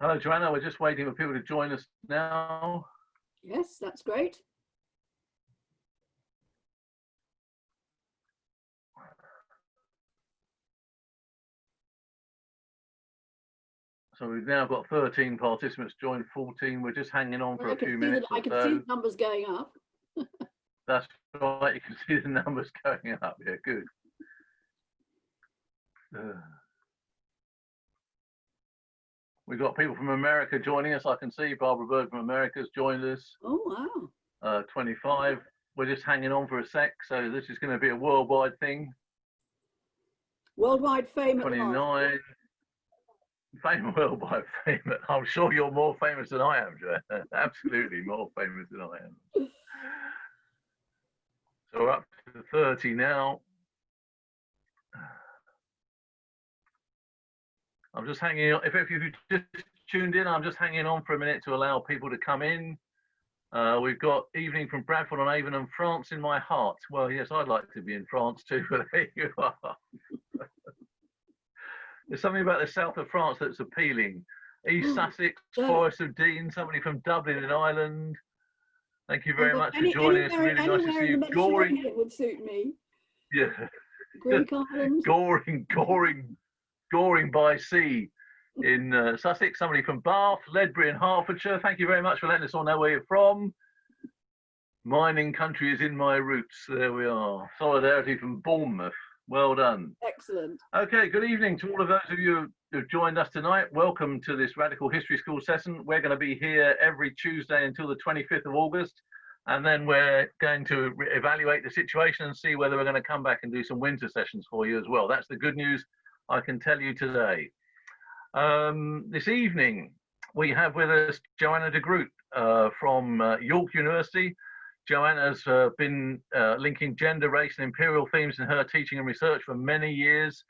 Hello, Joanna. We're just waiting for people to join us now. Yes, that's great. So we've now got 13 participants joined, 14. We're just hanging on for a few minutes. I can see the numbers going up. That's right. You can see the numbers going up. Yeah, good. We've got people from America joining us. I can see Barbara Bird from America has joined us. Oh, wow. 25. We're just hanging on for a sec. So this is going to be a worldwide thing. Worldwide fame. 29. Fame, worldwide fame. I'm sure you're more famous than I am, Joanna. Absolutely more famous than I am. So we're up to 30 now. I'm just hanging on. If you just tuned in, I'm just hanging on for a minute to allow people to come in. We've got Evening from Bradford on Avon and France in my heart. Well, yes, I'd like to be in France too, but there you are. There's something about the south of France that's appealing. East Sussex, Forest of Dean, somebody from Dublin in Ireland. Thank you very much for joining us. Really nice to see you. Goring would suit me. Yeah. Greek Island. Goring by sea in Sussex. Somebody from Bath, Ledbury in Hertfordshire. Thank you very much for letting us all know where you're from. Mining country is in my roots. There we are. Solidarity from Bournemouth. Well done. Excellent. Okay, good evening to all of those of you who've joined us tonight. Welcome to this Radical History School session. We're going to be here every Tuesday until the 25th of August. And then we're going to evaluate the situation and see whether we're going to come back and do some winter sessions for you as well. That's the good news I can tell you today. This evening, we have with us Joanna de Groot from York University. Joanna's been linking gender, race and imperial themes in her teaching and research for many years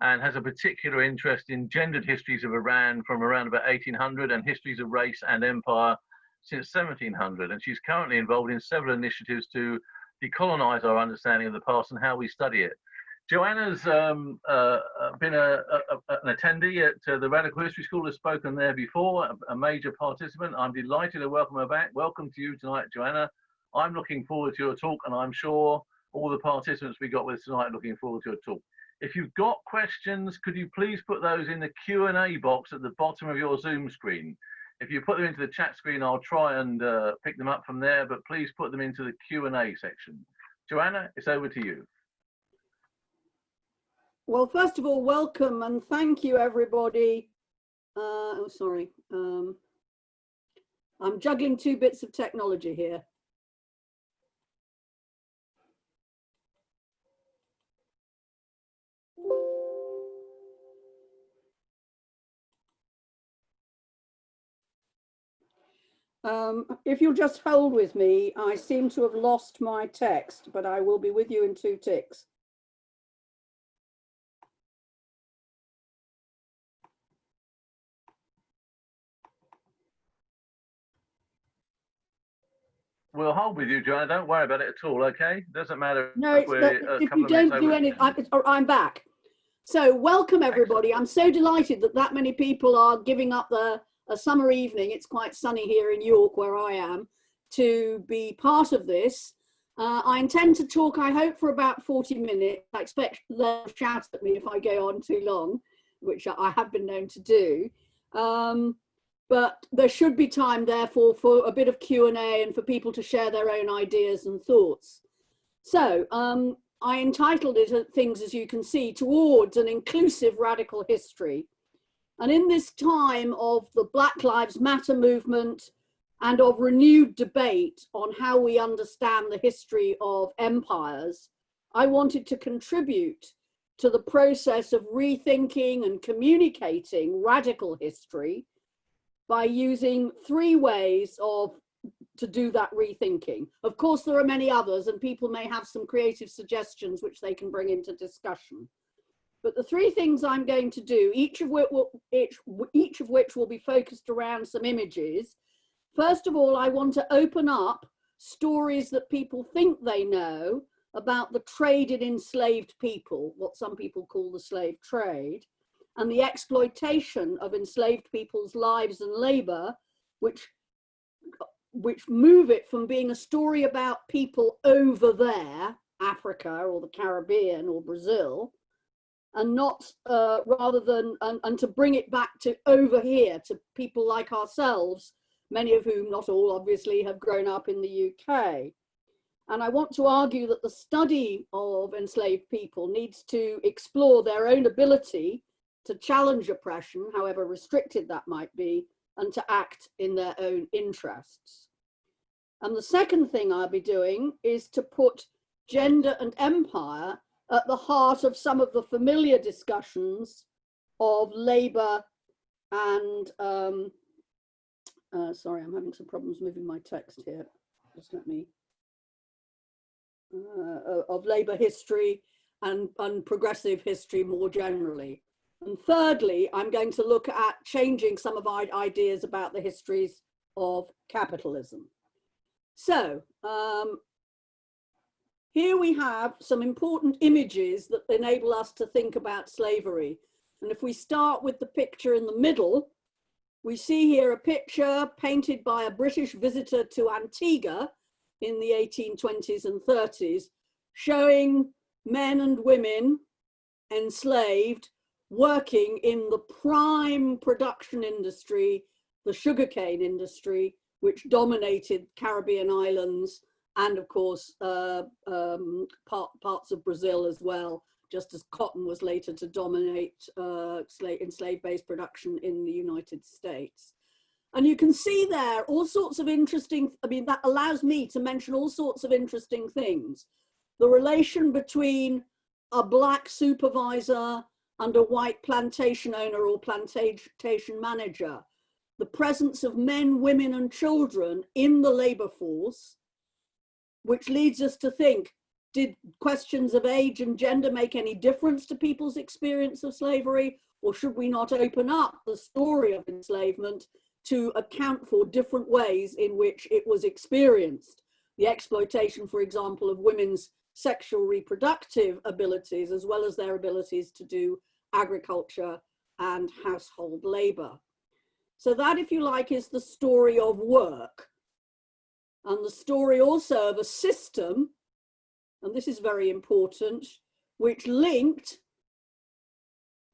and has a particular interest in gendered histories of Iran from around about 1800 and histories of race and empire since 1700. And she's currently involved in several initiatives to decolonize our understanding of the past and how we study it. Joanna's been an attendee at the Radical History School, has spoken there before, a major participant. I'm delighted to welcome her back. Welcome to you tonight, Joanna. I'm looking forward to your talk, and I'm sure all the participants we got with tonight are looking forward to your talk. If you've got questions, could you please put those in the Q&A box at the bottom of your Zoom screen? If you put them into the chat screen, I'll try and pick them up from there, but please put them into the Q&A section. Joanna, it's over to you. Well, first of all, welcome and thank you, everybody. Oh, sorry. I'm juggling two bits of technology here. If you'll just hold with me, I seem to have lost my text, but I will be with you in 2 ticks. We'll hold with you, Joanna. Don't worry about it at all, okay? Doesn't matter. No, if you don't do anything, I'm back. So welcome, everybody. I'm so delighted that that many people are giving up a summer evening. It's quite sunny here in York, where I am, to be part of this. I intend to talk, I hope, for about 40 minutes. I expect they'll shout at me if I go on too long, which I have been known to do. But there should be time, therefore, for a bit of Q&A and for people to share their own ideas and thoughts. So I entitled it, Things As You Can See, Towards an Inclusive Radical History. And in this time of the Black Lives Matter movement and of renewed debate on how we understand the history of empires, I wanted to contribute to the process of rethinking and communicating radical history by using 3 ways to do that rethinking. Of course, there are many others, and people may have some creative suggestions which they can bring into discussion. But the 3 things I'm going to do, each of which will be focused around some images. First of all, I want to open up stories that people think they know about the trade in enslaved people, what some people call the slave trade. and the exploitation of enslaved people's lives and labor, which move it from being a story about people over there, Africa or the Caribbean or Brazil, and not rather than, and to bring it back to over here, to people like ourselves, many of whom, not all obviously, have grown up in the UK. And I want to argue that the study of enslaved people needs to explore their own ability to challenge oppression, however restricted that might be, and to act in their own interests. And the second thing I'll be doing is to put gender and empire at the heart of some of the familiar discussions of labour and, sorry, I'm having some problems moving my text here. Just let me, of labour history and progressive history more generally. And thirdly, I'm going to look at changing some of our ideas about the histories of capitalism. So here we have some important images that enable us to think about slavery. And if we start with the picture in the middle, we see here a picture painted by a British visitor to Antigua in the 1820s and 30s, showing men and women enslaved working in the prime production industry, the sugarcane industry, which dominated Caribbean islands and of course parts of Brazil as well, just as cotton was later to dominate enslaved-based production in the United States. And you can see there all sorts of interesting, I mean, that allows me to mention all sorts of interesting things. The relation between a black supervisor and a white plantation owner or plantation manager, the presence of men, women and children in the labor force, which leads us to think, did questions of age and gender make any difference to people's experience of slavery? Or should we not open up the story of enslavement to account for different ways in which it was experienced? The exploitation, for example, of women's sexual reproductive abilities, as well as their abilities to do agriculture and household labor. So that, if you like, is the story of work. And the story also of a system, and this is very important, which linked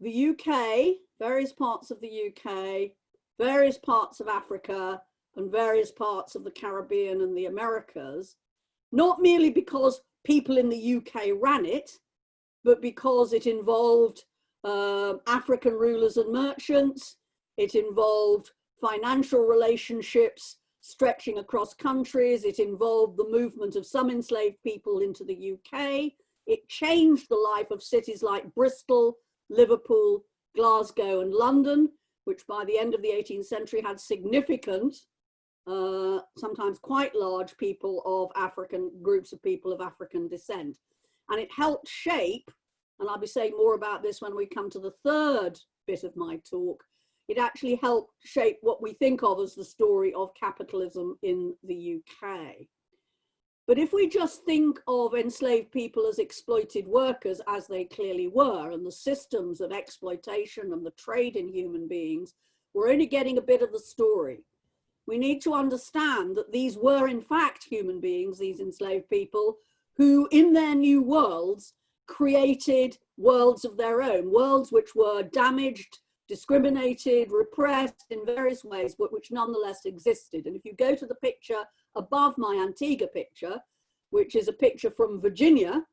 the UK, various parts of the UK, various parts of Africa, and various parts of the Caribbean and the Americas, not merely because people in the UK ran it, but because it involved African rulers and merchants, it involved financial relationships stretching across countries, it involved the movement of some enslaved people into the UK, it changed the life of cities like Bristol, Liverpool, Glasgow and London, which by the end of the 18th century had significant, sometimes quite large groups of people of African descent. And it helped shape, and I'll be saying more about this when we come to the third bit of my talk, it actually helped shape what we think of as the story of capitalism in the UK. But if we just think of enslaved people as exploited workers, as they clearly were, and the systems of exploitation and the trade in human beings, we're only getting a bit of the story. We need to understand that these were in fact human beings, these enslaved people, who in their new worlds created worlds of their own, worlds which were damaged, discriminated, repressed in various ways, but which nonetheless existed. And if you go to the picture above my Antigua picture, which is a picture from Virginia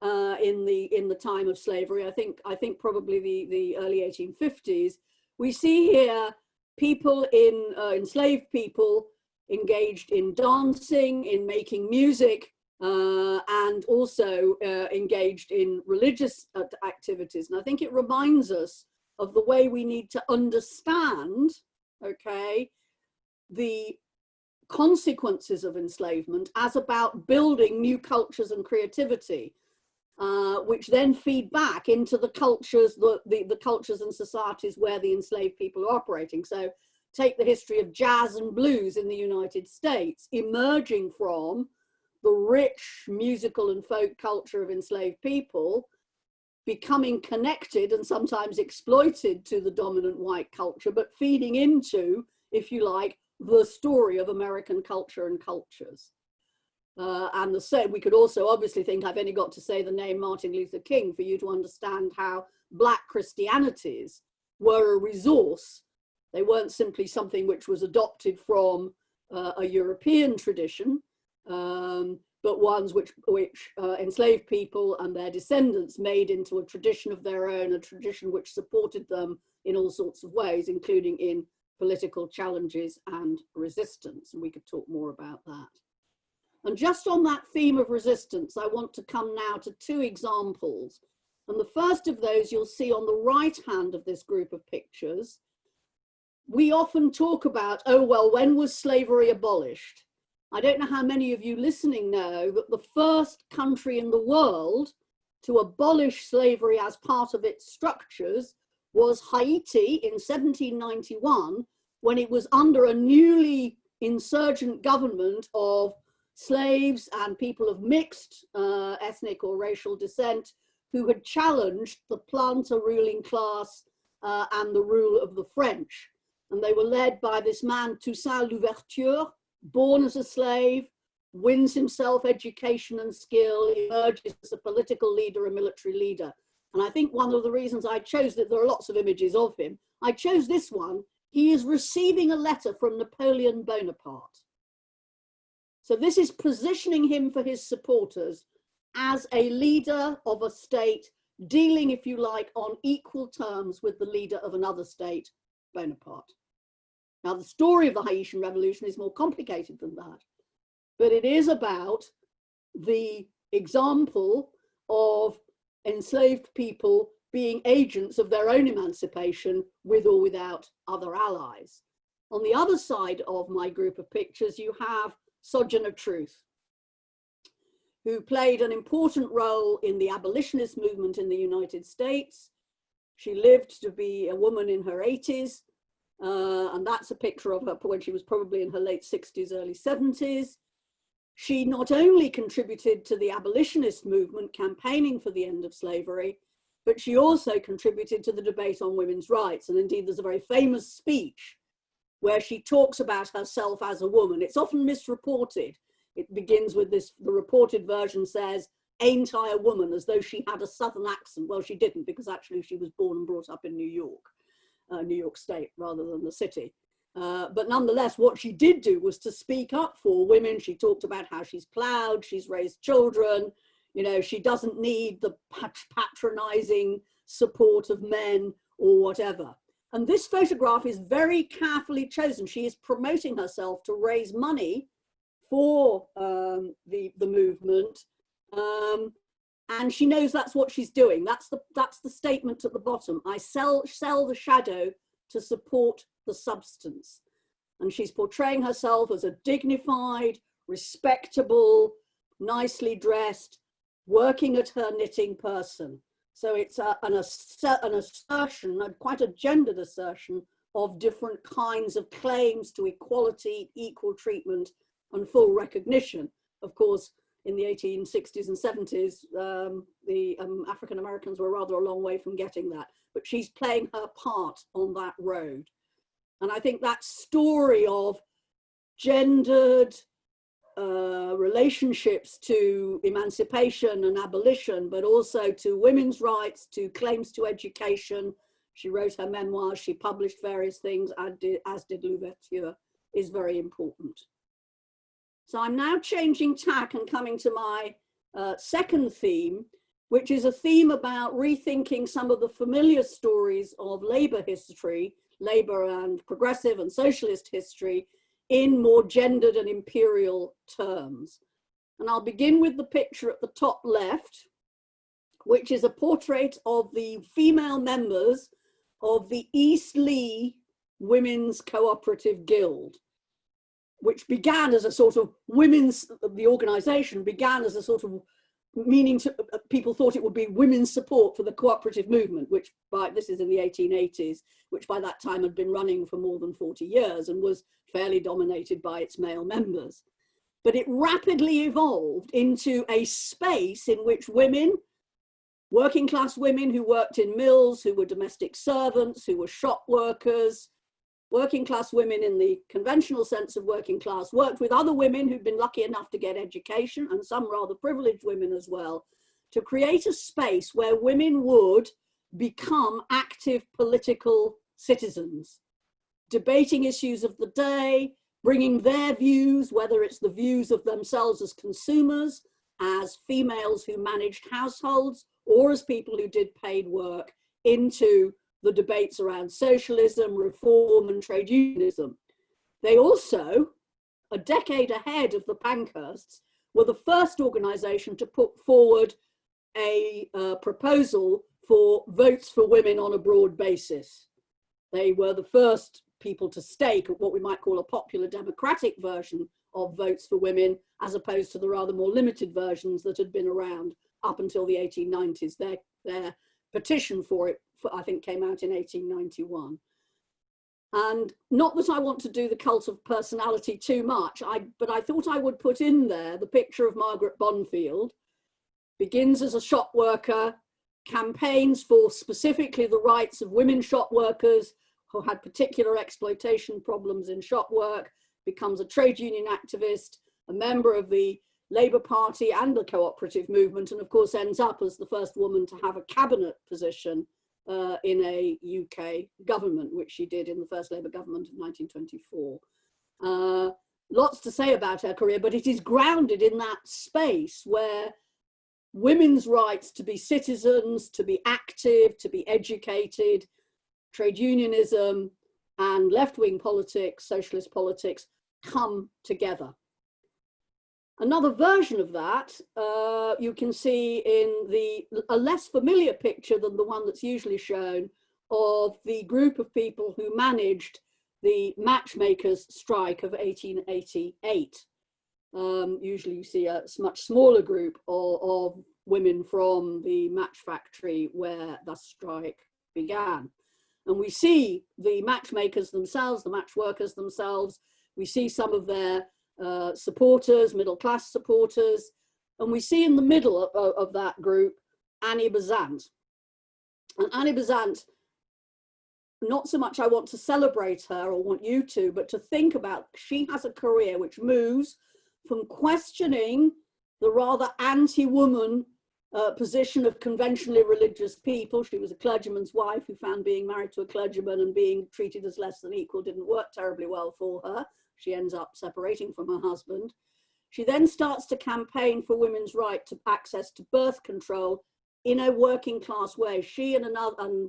in the time of slavery, I think probably the early 1850s, we see here people enslaved people engaged in dancing, in making music, and also engaged in religious activities. And I think it reminds us of the way we need to understand, okay, the consequences of enslavement as about building new cultures and creativity, which then feed back into the cultures, the cultures and societies where the enslaved people are operating. So take the history of jazz and blues in the United States, emerging from the rich musical and folk culture of enslaved people, becoming connected and sometimes exploited to the dominant white culture, but feeding into, if you like, the story of American culture and cultures. And the same, we could also obviously think, I've only got to say the name Martin Luther King for you to understand how Black Christianities were a resource. They weren't simply something which was adopted from a European tradition, but ones which enslaved people and their descendants made into a tradition of their own, a tradition which supported them in all sorts of ways, including in political challenges and resistance. And we could talk more about that. And just on that theme of resistance, I want to come now to two examples. And the first of those you'll see on the right hand of this group of pictures. We often talk about, oh, well, when was slavery abolished? I don't know how many of you listening know that the first country in the world to abolish slavery as part of its structures was Haiti in 1791, when it was under a newly insurgent government of slaves and people of mixed ethnic or racial descent who had challenged the planter ruling class and the rule of the French. And they were led by this man, Toussaint Louverture, born as a slave, wins himself education and skill, emerges as a political leader, a military leader. And I think one of the reasons I chose that, there are lots of images of him, I chose this one. He is receiving a letter from Napoleon Bonaparte. So this is positioning him for his supporters as a leader of a state, dealing, if you like, on equal terms with the leader of another state, Bonaparte. Now, the story of the Haitian Revolution is more complicated than that, but it is about the example of enslaved people being agents of their own emancipation with or without other allies. On the other side of my group of pictures, you have Sojourner Truth, who played an important role in the abolitionist movement in the United States. She lived to be a woman in her 80s, and that's a picture of her when she was probably in her late 60s, early 70s. She not only contributed to the abolitionist movement, campaigning for the end of slavery, but she also contributed to the debate on women's rights. And indeed, there's a very famous speech where she talks about herself as a woman. It's often misreported. It begins with this, the reported version says, "Ain't I a woman?" as though she had a Southern accent. Well, she didn't, because actually she was born and brought up in New York State rather than the city. But nonetheless, what she did do was to speak up for women. She talked about how she's plowed, she's raised children, you know, she doesn't need the patronizing support of men or whatever. And this photograph is very carefully chosen. She is promoting herself to raise money for the movement. And she knows that's what she's doing. That's the statement at the bottom. I sell the shadow to support the substance. And she's portraying herself as a dignified, respectable, nicely dressed, working at her knitting person. So it's an assertion, quite a gendered assertion, of different kinds of claims to equality, equal treatment, and full recognition. Of course, in the 1860s and 70s, the African Americans were rather a long way from getting that. But she's playing her part on that road. And I think that story of gendered relationships to emancipation and abolition, but also to women's rights, to claims to education. She wrote her memoirs, she published various things, as did Louverture, is very important. So I'm now changing tack and coming to my second theme, which is a theme about rethinking some of the familiar stories of labor history, labor and progressive and socialist history, in more gendered and imperial terms. And I'll begin with the picture at the top left, which is a portrait of the female members of the East Lee Women's Cooperative Guild, which began as a sort of the organization began as a sort of meaning to, people thought it would be women's support for the cooperative movement, which this is in the 1880s, which by that time had been running for more than 40 years and was fairly dominated by its male members. But it rapidly evolved into a space in which women, working class women who worked in mills, who were domestic servants, who were shop workers, working class women in the conventional sense of working class, worked with other women who'd been lucky enough to get education, and some rather privileged women as well, to create a space where women would become active political citizens, debating issues of the day, bringing their views, whether it's the views of themselves as consumers, as females who managed households, or as people who did paid work, into the debates around socialism, reform, and trade unionism. They also, a decade ahead of the Pankhursts, were the first organization to put forward a proposal for votes for women on a broad basis. They were the first people to stake what we might call a popular democratic version of votes for women, as opposed to the rather more limited versions that had been around up until the 1890s. Their petition for it, I think, came out in 1891. And not that I want to do the cult of personality too much, but I thought I would put in there the picture of Margaret Bonfield. Begins as a shop worker, campaigns for specifically the rights of women shop workers who had particular exploitation problems in shop work, becomes a trade union activist, a member of the Labour Party and the cooperative movement, and of course ends up as the first woman to have a cabinet position in a UK government, which she did in the first Labour government of 1924. Lots to say about her career, but it is grounded in that space where women's rights to be citizens, to be active, to be educated, trade unionism and left-wing politics, socialist politics, come together. Another version of that you can see in a less familiar picture than the one that's usually shown of the group of people who managed the Matchmakers Strike of 1888. Usually you see a much smaller group of women from the match factory where the strike began. And we see the matchmakers themselves, the match workers themselves. We see some of their supporters, middle class supporters. And we see in the middle of that group, Annie Bazant. And Annie Bazant, not so much I want to celebrate her or want you to, but to think about, she has a career which moves from questioning the rather anti-woman position of conventionally religious people. She was a clergyman's wife who found being married to a clergyman and being treated as less than equal didn't work terribly well for her. She ends up separating from her husband. She then starts to campaign for women's right to access to birth control in a working class way. She and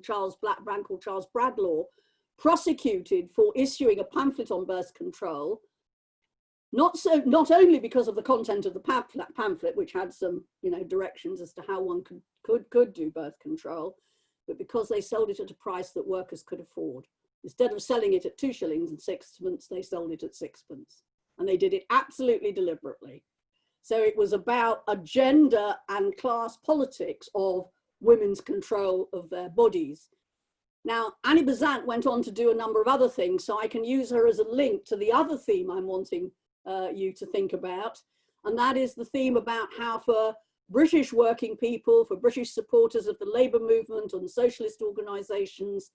Charles Blackburn, called Charles Bradlaugh, prosecuted for issuing a pamphlet on birth control, not only because of the content of the pamphlet, which had some directions as to how one could do birth control, but because they sold it at a price that workers could afford. Instead of selling it at 2 shillings and 6pence, they sold it at 6pence. And they did it absolutely deliberately. So it was about a gender and class politics of women's control of their bodies. Now, Annie Besant went on to do a number of other things, so I can use her as a link to the other theme I'm wanting you to think about, and that is the theme about how for British working people, for British supporters of the labour movement and socialist organisations,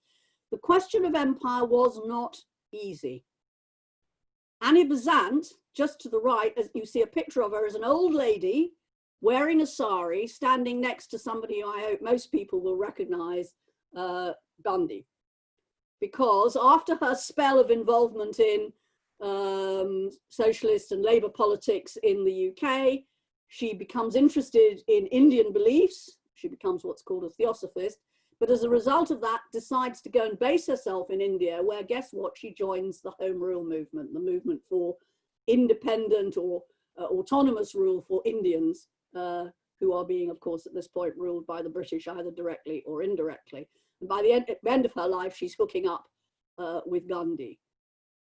the question of empire was not easy. Annie Besant, just to the right, as you see a picture of her, as an old lady wearing a sari, standing next to somebody I hope most people will recognise, Gandhi. Because after her spell of involvement in socialist and labour politics in the UK, she becomes interested in Indian beliefs. She becomes what's called a theosophist, but as a result of that decides to go and base herself in India, where, guess what, she joins the Home Rule movement, the movement for independent or autonomous rule for Indians, who are being, of course, at this point ruled by the British either directly or indirectly. And by the end of her life, she's hooking up with Gandhi.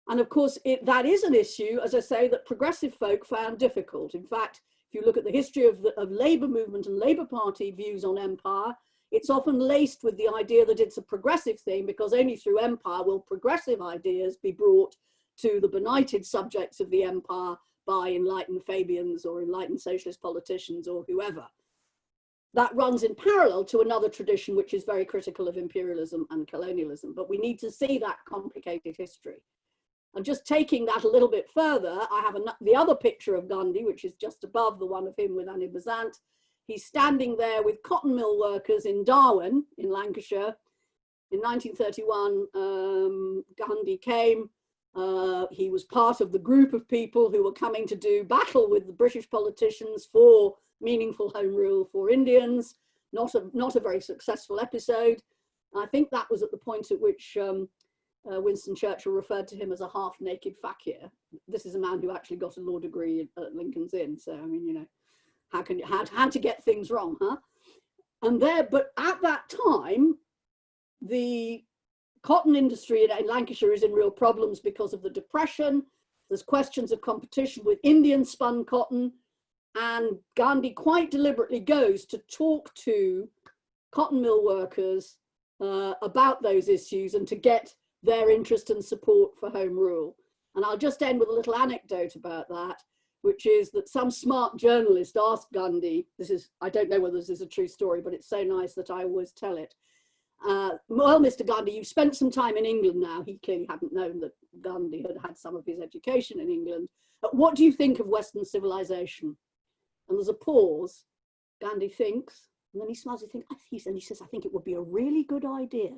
And of course, that is an issue, as I say, that progressive folk found difficult. In fact, if you look at the history of Labour movement and Labour Party views on empire, it's often laced with the idea that it's a progressive thing, because only through empire will progressive ideas be brought to the benighted subjects of the empire by enlightened Fabians or enlightened socialist politicians or whoever. that runs in parallel to another tradition which is very critical of imperialism and colonialism. But we need to see that complicated history. And just taking that a little bit further, I have the other picture of Gandhi, which is just above the one of him with Annie Bazant. He's standing there with cotton mill workers in Darwen in Lancashire. In 1931, Gandhi came. He was part of the group of people who were coming to do battle with the British politicians for meaningful home rule for Indians. Not a very successful episode. I think that was at the point at which Winston Churchill referred to him as a half-naked fakir. This is a man who actually got a law degree at Lincoln's Inn. So I mean, you know, how to get things wrong, huh? But at that time, the cotton industry in Lancashire is in real problems because of the Depression. There's questions of competition with Indian spun cotton, and Gandhi quite deliberately goes to talk to cotton mill workers about those issues and to get their interest and support for home rule. And I'll just end with a little anecdote about that, which is that some smart journalist asked Gandhi, I don't know whether this is a true story, but it's so nice that I always tell it. Well, Mr. Gandhi, you've spent some time in England now. He clearly hadn't known that Gandhi had had some of his education in England. What do you think of Western civilization? And there's a pause. Gandhi thinks, and then he smiles, and he says, I think it would be a really good idea.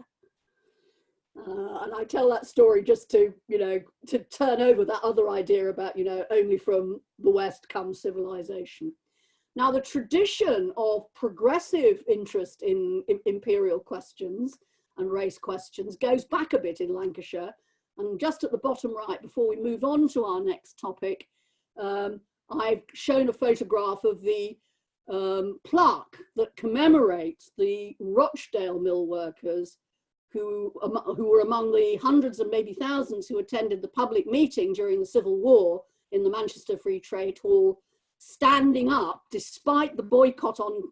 And I tell that story just to, you know, to turn over that other idea about, you know, only from the West comes civilization. Now, the tradition of progressive interest in imperial questions and race questions goes back a bit in Lancashire. And just at the bottom right, before we move on to our next topic, I've shown a photograph of the plaque that commemorates the Rochdale mill workers who were among the hundreds and maybe thousands who attended the public meeting during the Civil War in the Manchester Free Trade Hall, standing up despite the boycott on,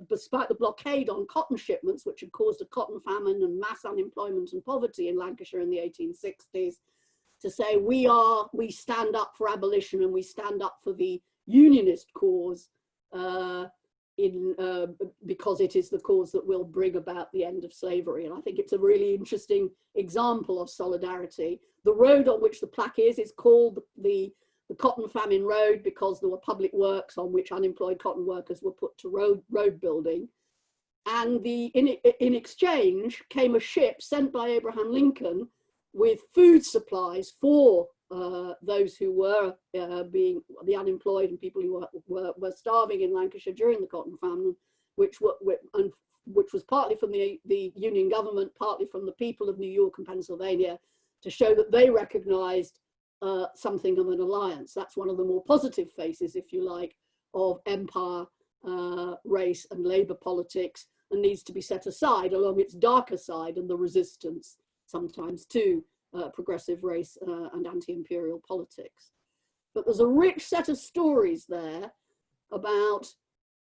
despite the blockade on cotton shipments, which had caused a cotton famine and mass unemployment and poverty in Lancashire in the 1860s, to say we stand up for abolition and we stand up for the unionist cause because it is the cause that will bring about the end of slavery. And I think it's a really interesting example of solidarity. The road on which the plaque is called the Cotton Famine Road because there were public works on which unemployed cotton workers were put to road building. And in exchange came a ship sent by Abraham Lincoln with food supplies for those who were being the unemployed and people who were starving in Lancashire during the cotton famine, which was partly from the Union government, partly from the people of New York and Pennsylvania, to show that they recognized something of an alliance. That's one of the more positive faces, if you like, of empire, race and labor politics, and needs to be set aside along its darker side and the resistance sometimes to progressive race and anti-imperial politics. But there's a rich set of stories there about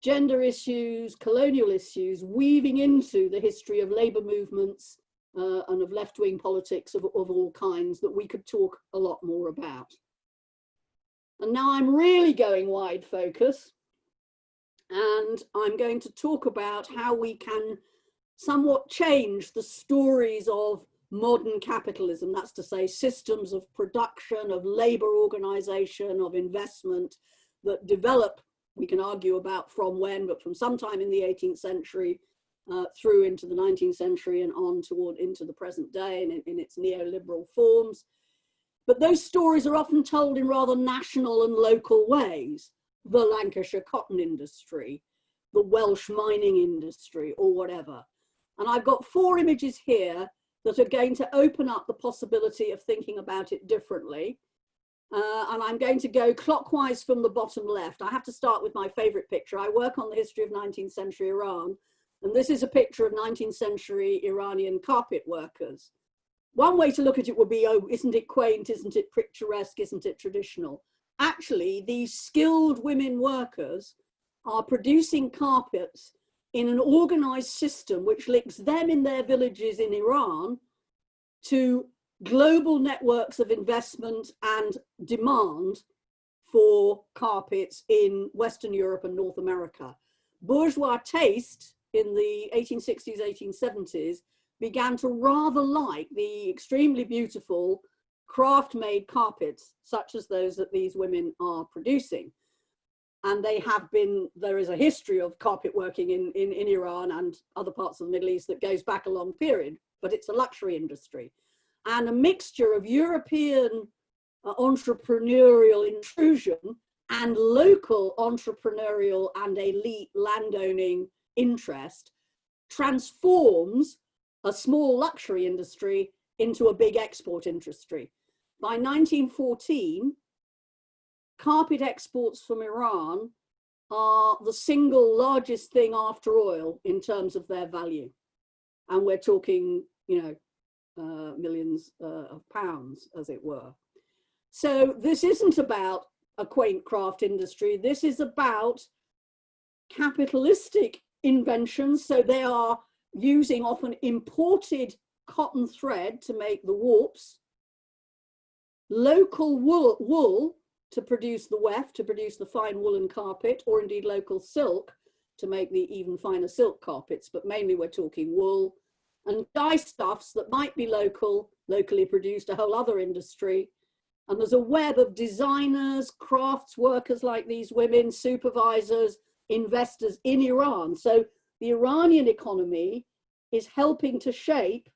gender issues, colonial issues, weaving into the history of labor movements and of left-wing politics of all kinds that we could talk a lot more about. And now I'm really going wide focus, and I'm going to talk about how we can somewhat change the stories of modern capitalism. That's to say, systems of production, of labor organization, of investment that develop, we can argue about from when, but from sometime in the 18th century through into the 19th century and on into the present day in its neoliberal forms. But those stories are often told in rather national and local ways. The Lancashire cotton industry, the Welsh mining industry, or whatever. And I've got 4 images here that are going to open up the possibility of thinking about it differently. And I'm going to go clockwise from the bottom left. I have to start with my favorite picture. I work on the history of 19th century Iran, and this is a picture of 19th century Iranian carpet workers. One way to look at it would be, oh, isn't it quaint? Isn't it picturesque? Isn't it traditional? Actually, these skilled women workers are producing carpets in an organized system which links them in their villages in Iran to global networks of investment and demand for carpets in Western Europe and North America. bourgeois taste in the 1860s, 1870s began to rather like the extremely beautiful craft-made carpets, such as those that these women are producing. And they have been, there is a history of carpet working in Iran and other parts of the Middle East that goes back a long period, but it's a luxury industry. And a mixture of European entrepreneurial intrusion and local entrepreneurial and elite landowning interest transforms a small luxury industry into a big export industry. By 1914, carpet exports from Iran are the single largest thing after oil in terms of their value. And we're talking, millions of pounds, as it were. So this isn't about a quaint craft industry. This is about capitalistic inventions. So they are using often imported cotton thread to make the warps, local wool to produce the weft, to produce the fine woolen carpet, or indeed local silk to make the even finer silk carpets, but mainly we're talking wool, and dye stuffs that might be locally produced, a whole other industry. And there's a web of designers, crafts workers like these women, supervisors, investors in Iran. So the Iranian economy is helping to shape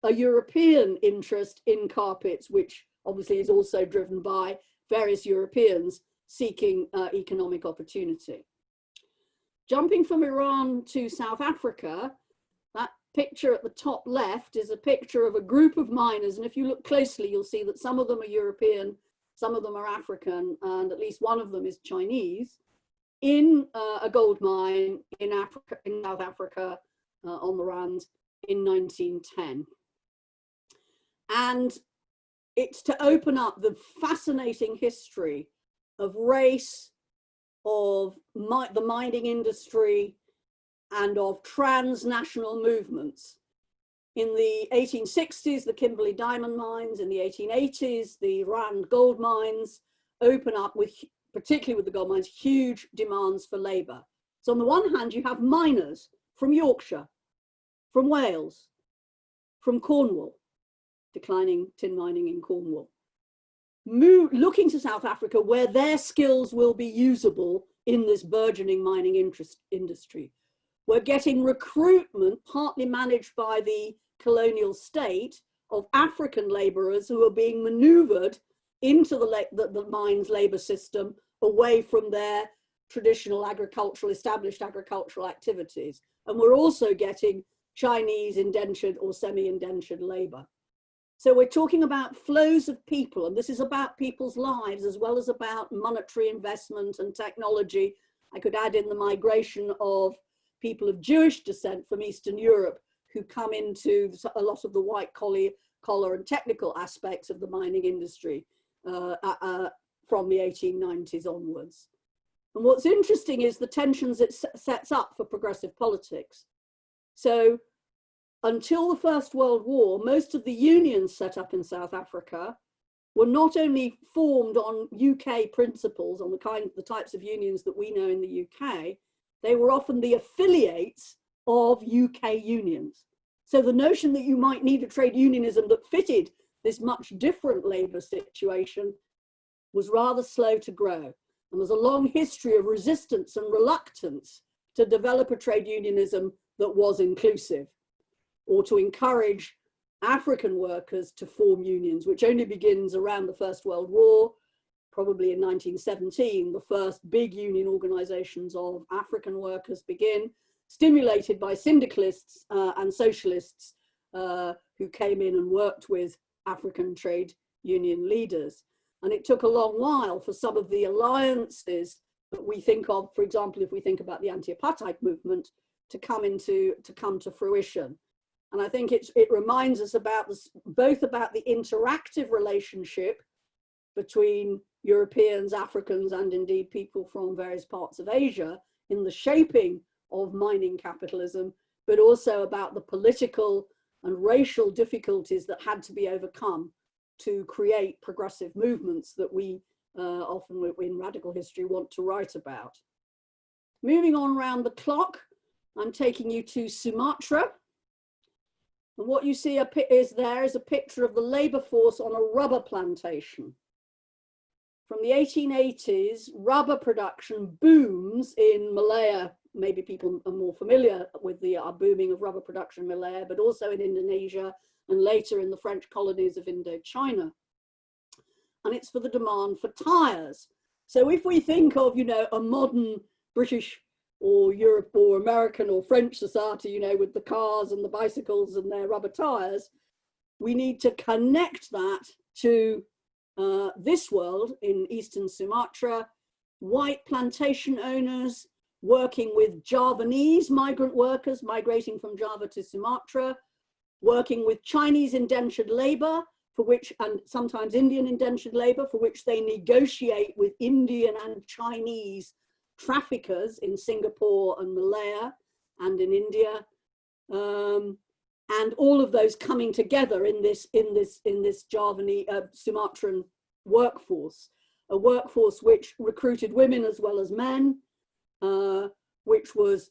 a European interest in carpets, which obviously is also driven by various Europeans seeking economic opportunity. Jumping from Iran to South Africa, that picture at the top left is a picture of a group of miners. And if you look closely, you'll see that some of them are European, some of them are African, and at least one of them is Chinese, in a gold mine in Africa, in South Africa, on the Rand in 1910. And it's to open up the fascinating history of race, of the mining industry, and of transnational movements. In the 1860s, the Kimberley diamond mines, in the 1880s, the Rand gold mines open up with, particularly with the gold mines, huge demands for labor. So on the one hand, you have miners from Yorkshire, from Wales, from Cornwall, declining tin mining in Cornwall, looking to South Africa where their skills will be usable in this burgeoning mining industry. We're getting recruitment, partly managed by the colonial state, of African laborers who are being maneuvered into the mine's labor system away from their traditional established agricultural activities. And we're also getting Chinese indentured or semi-indentured labor. So we're talking about flows of people, and this is about people's lives as well as about monetary investment and technology. I could add in the migration of people of Jewish descent from Eastern Europe who come into a lot of the white collar and technical aspects of the mining industry from the 1890s onwards. And what's interesting is the tensions it sets up for progressive politics. So until the First World War, most of the unions set up in South Africa were not only formed on UK principles, on the types of unions that we know in the UK, they were often the affiliates of UK unions. So the notion that you might need a trade unionism that fitted this much different labour situation was rather slow to grow. And there's a long history of resistance and reluctance to develop a trade unionism that was inclusive, or to encourage African workers to form unions, which only begins around the First World War. Probably in 1917, the first big union organizations of African workers begin, stimulated by syndicalists and socialists who came in and worked with African trade union leaders. And it took a long while for some of the alliances that we think of, for example, if we think about the anti-apartheid movement, to come to fruition. And I think it reminds us about this, both about the interactive relationship between Europeans, Africans, and indeed people from various parts of Asia in the shaping of mining capitalism, but also about the political and racial difficulties that had to be overcome to create progressive movements that we often in radical history want to write about. moving on round the clock, I'm taking you to Sumatra. And what you see is a picture of the labor force on a rubber plantation. From the 1880s, rubber production booms in Malaya. Maybe people are more familiar with the booming of rubber production in Malaya, but also in Indonesia and later in the French colonies of Indochina. And it's for the demand for tires. So if we think of, you know, a modern British or Europe or American or French society, you know, with the cars and the bicycles and their rubber tires, we need to connect that to this world in Eastern Sumatra, white plantation owners working with Javanese migrant workers migrating from Java to Sumatra, working with Chinese indentured labor, for which, and sometimes Indian indentured labor, for which they negotiate with Indian and Chinese traffickers in Singapore and Malaya and in India, and all of those coming together in this Javanese Sumatran workforce, a workforce which recruited women as well as men, which was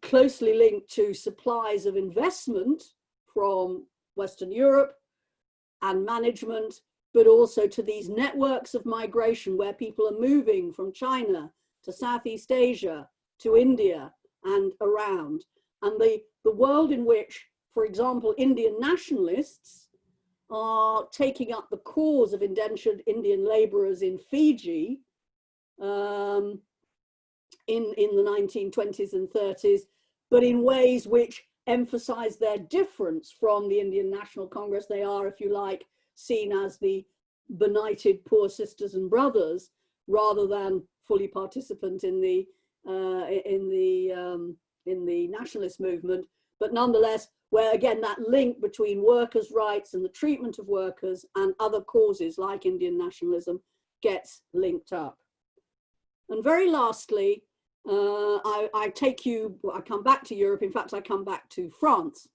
closely linked to supplies of investment from Western Europe and management, but also to these networks of migration where people are moving from China to Southeast Asia, to India and around. And the world in which, for example, Indian nationalists are taking up the cause of indentured Indian laborers in Fiji in the 1920s and 30s, but in ways which emphasize their difference from the Indian National Congress. They are, if you like, seen as the benighted poor sisters and brothers, rather than fully participant in the nationalist movement. But nonetheless, where again that link between workers' rights and the treatment of workers and other causes like Indian nationalism gets linked up. And very lastly, I come back to Europe. In fact, I come back to France.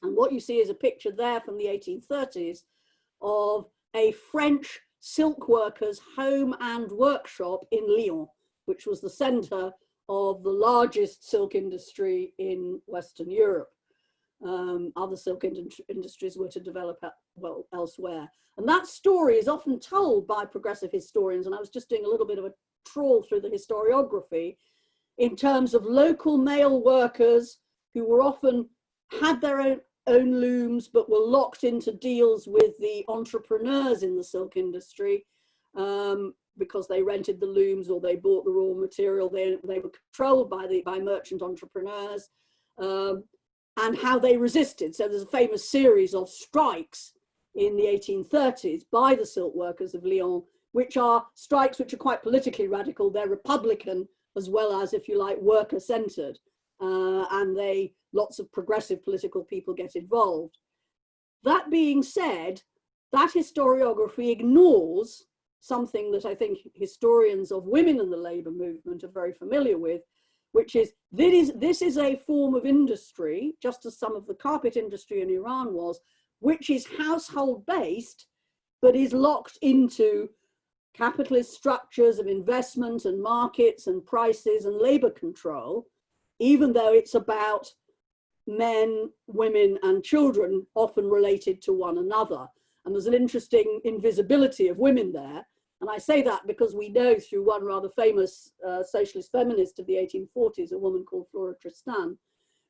And what you see is a picture there from the 1830s of a French silk workers' home and workshop in Lyon, which was the center of the largest silk industry in Western Europe. Other silk industries were to develop elsewhere. And that story is often told by progressive historians. And I was just doing a little bit of a trawl through the historiography in terms of local male workers who were often had their own looms, but were locked into deals with the entrepreneurs in the silk industry because they rented the looms or they bought the raw material. They were controlled by merchant entrepreneurs, and how they resisted. So there's a famous series of strikes in the 1830s by the silk workers of Lyon, which are strikes which are quite politically radical. They're Republican as well as, if you like, worker-centered, and lots of progressive political people get involved. That being said, that historiography ignores something that I think historians of women in the labor movement are very familiar with, which is this is a form of industry, just as some of the carpet industry in Iran was, which is household-based, but is locked into capitalist structures of investment and markets and prices and labor control, even though it's about men, women, and children often related to one another. And there's an interesting invisibility of women there. And I say that because we know through one rather famous socialist feminist of the 1840s, a woman called Flora Tristan,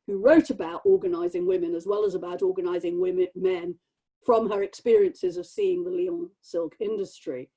who wrote about organizing women as well as about organizing men from her experiences of seeing the Lyon silk industry.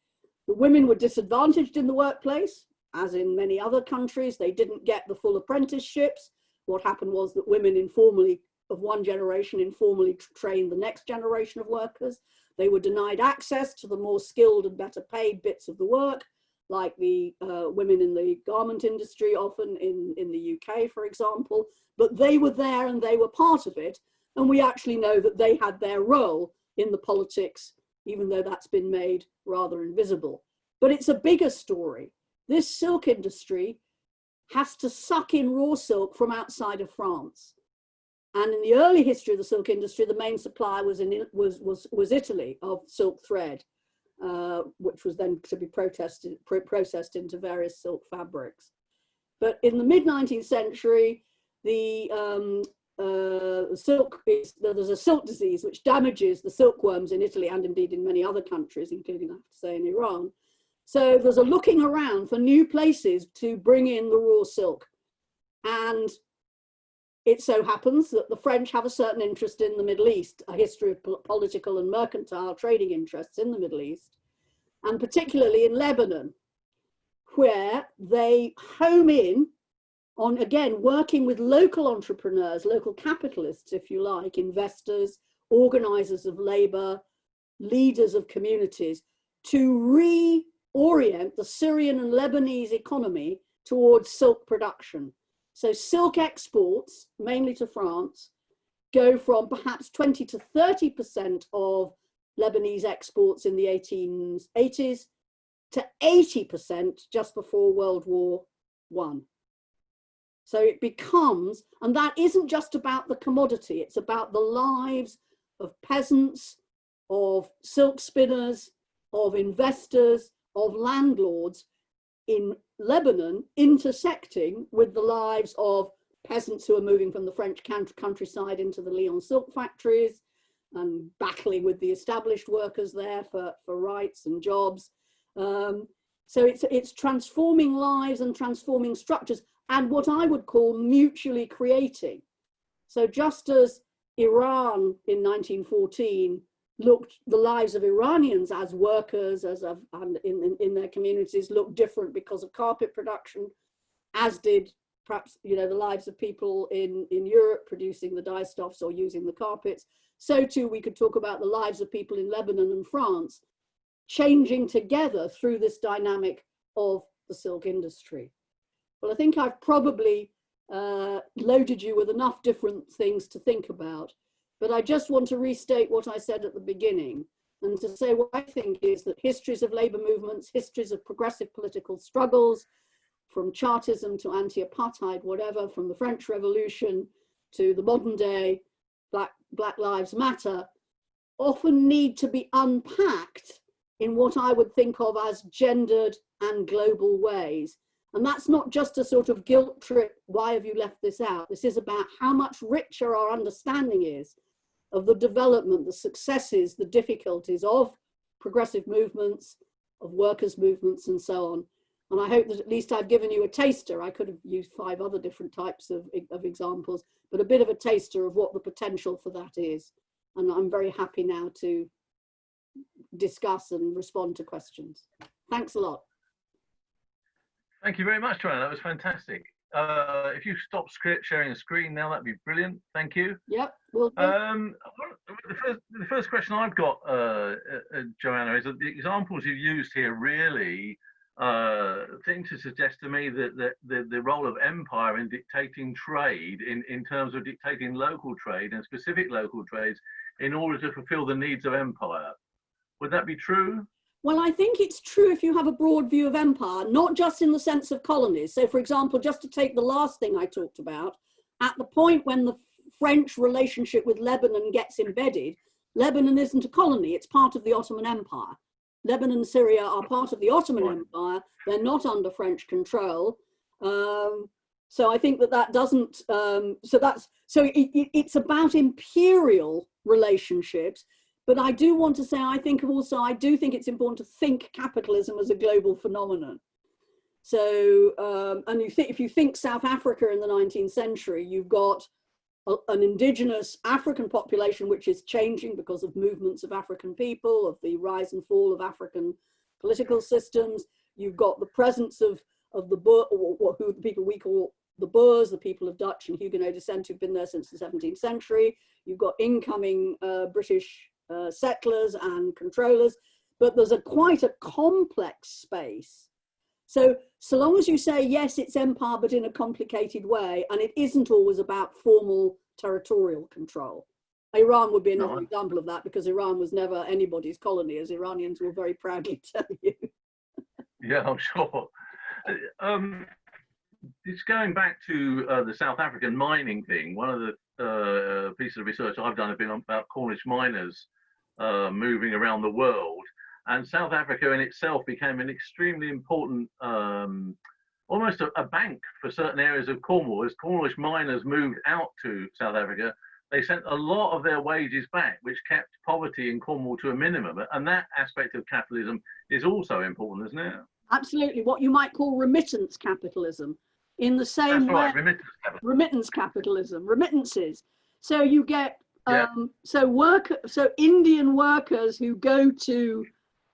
The women were disadvantaged in the workplace, as in many other countries. They didn't get the full apprenticeships. What happened was that women informally, of one generation, informally trained the next generation of workers. They were denied access to the more skilled and better paid bits of the work, like the women in the garment industry, often in the UK, for example. But they were there and they were part of it. And we actually know that they had their role in the politics, even though that's been made rather invisible. But it's a bigger story. This silk industry has to suck in raw silk from outside of France. And in the early history of the silk industry, the main supplier was Italy of silk thread, which was then to be processed into various silk fabrics. But in the mid-19th century, the there's a silk disease which damages the silkworms in Italy and indeed in many other countries, including, I have to say, in Iran. So there's a looking around for new places to bring in the raw silk. And it so happens that the French have a certain interest in the Middle East, a history of political and mercantile trading interests in the Middle East, and particularly in Lebanon, where they home in on, again, working with local entrepreneurs, local capitalists, if you like, investors, organizers of labor, leaders of communities, to reorient the Syrian and Lebanese economy towards silk production. So silk exports, mainly to France, go from perhaps 20 to 30% of Lebanese exports in the 1880s to 80% just before World War I. So it becomes, and that isn't just about the commodity, it's about the lives of peasants, of silk spinners, of investors, of landlords in Lebanon, intersecting with the lives of peasants who are moving from the French countryside into the Lyon silk factories and battling with the established workers there for rights and jobs. So it's transforming lives and transforming structures, and what I would call mutually creating. So just as Iran in 1914 looked, the lives of Iranians as workers, and in their communities looked different because of carpet production, as did perhaps, you know, the lives of people in Europe producing the dyestuffs or using the carpets. So too we could talk about the lives of people in Lebanon and France changing together through this dynamic of the silk industry. Well, I think I've probably loaded you with enough different things to think about, but I just want to restate what I said at the beginning, and to say what I think is that histories of labor movements, histories of progressive political struggles, from Chartism to anti-apartheid, whatever, from the French Revolution to the modern day Black Lives Matter, often need to be unpacked in what I would think of as gendered and global ways. And that's not just a sort of guilt trip, why have you left this out? This is about how much richer our understanding is of the development, the successes, the difficulties of progressive movements, of workers' movements, and so on. And I hope that at least I've given you a taster. I could have used 5 other different types of examples, but a bit of a taster of what the potential for that is. And I'm very happy now to discuss and respond to questions. Thanks a lot. Thank you very much, Joanna. That was fantastic. If you stop sharing a screen now, that'd be brilliant. Thank you. Yep. Well, the first question I've got, Joanna, is that the examples you've used here really seem to suggest to me that the role of empire in dictating trade, in terms of dictating local trade and specific local trades, in order to fulfill the needs of empire. Would that be true? Well, I think it's true if you have a broad view of empire, not just in the sense of colonies. So, for example, just to take the last thing I talked about, at the point when the French relationship with Lebanon gets embedded, Lebanon isn't a colony, it's part of the Ottoman Empire. Lebanon and Syria are part of the Ottoman Empire, they're not under French control. So I think that doesn't, it's about imperial relationships. But I do want to say, I do think it's important to think capitalism as a global phenomenon. So, and if you think South Africa in the 19th century, you've got an indigenous African population which is changing because of movements of African people, of the rise and fall of African political systems. You've got the presence of the Boer, or who the people we call the Boers, the people of Dutch and Huguenot descent who've been there since the 17th century. You've got incoming British settlers and controllers, but there's quite a complex space. So long as you say, yes, it's empire, but in a complicated way, and it isn't always about formal territorial control. Iran would be another example of that, because Iran was never anybody's colony, as Iranians will very proudly tell you. Yeah, I'm sure. It's going back to the South African mining thing. One of the pieces of research I've done has been about Cornish miners moving around the world, and South Africa in itself became an extremely important almost a bank for certain areas of Cornwall. As Cornish miners moved out to South Africa, they sent a lot of their wages back, which kept poverty in Cornwall to a minimum. And that aspect of capitalism is also important, isn't it? Absolutely. What you might call remittance capitalism, in the same way. That's right, remittance capitalism, remittances. So you get yeah. so Indian workers who go to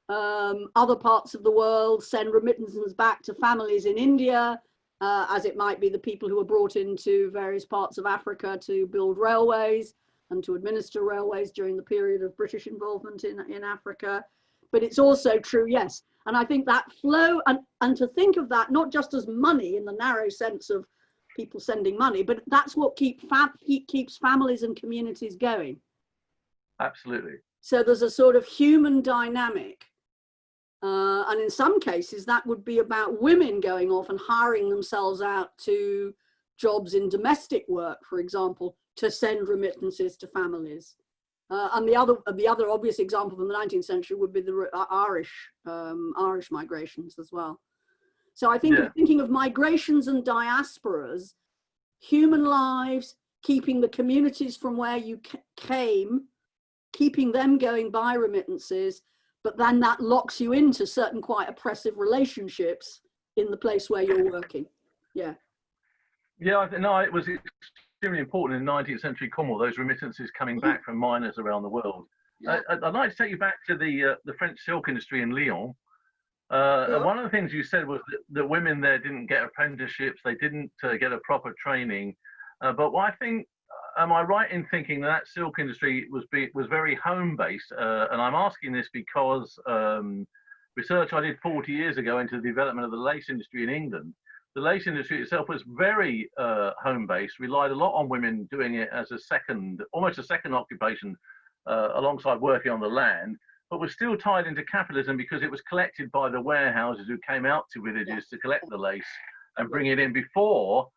other parts of the world send remittances back to families in India, as it might be the people who were brought into various parts of Africa to build railways and to administer railways during the period of British involvement in Africa. But it's also true, yes. And I think that flow, and to think of that not just as money in the narrow sense of people sending money, but that's what keeps families and communities going. Absolutely. So there's a sort of human dynamic. And in some cases, that would be about women going off and hiring themselves out to jobs in domestic work, for example, to send remittances to families. And the other obvious example from the 19th century would be the Irish migrations as well. So I think thinking of migrations and diasporas, human lives, keeping the communities from where you came, keeping them going by remittances, but then that locks you into certain quite oppressive relationships in the place where you're working. Yeah. Yeah, no, it was extremely important in 19th century Cornwall, those remittances coming back from miners around the world. Yeah. I'd like to take you back to the French silk industry in Lyon. One of the things you said was that women there didn't get apprenticeships, they didn't get a proper training. But what I think, am I right in thinking that silk industry was very home-based? And I'm asking this because research I did 40 years ago into the development of the lace industry in England. The lace industry itself was very home-based, relied a lot on women doing it as almost a second occupation alongside working on the land, but was still tied into capitalism because it was collected by the warehouses who came out to villages to collect the lace and bring it in before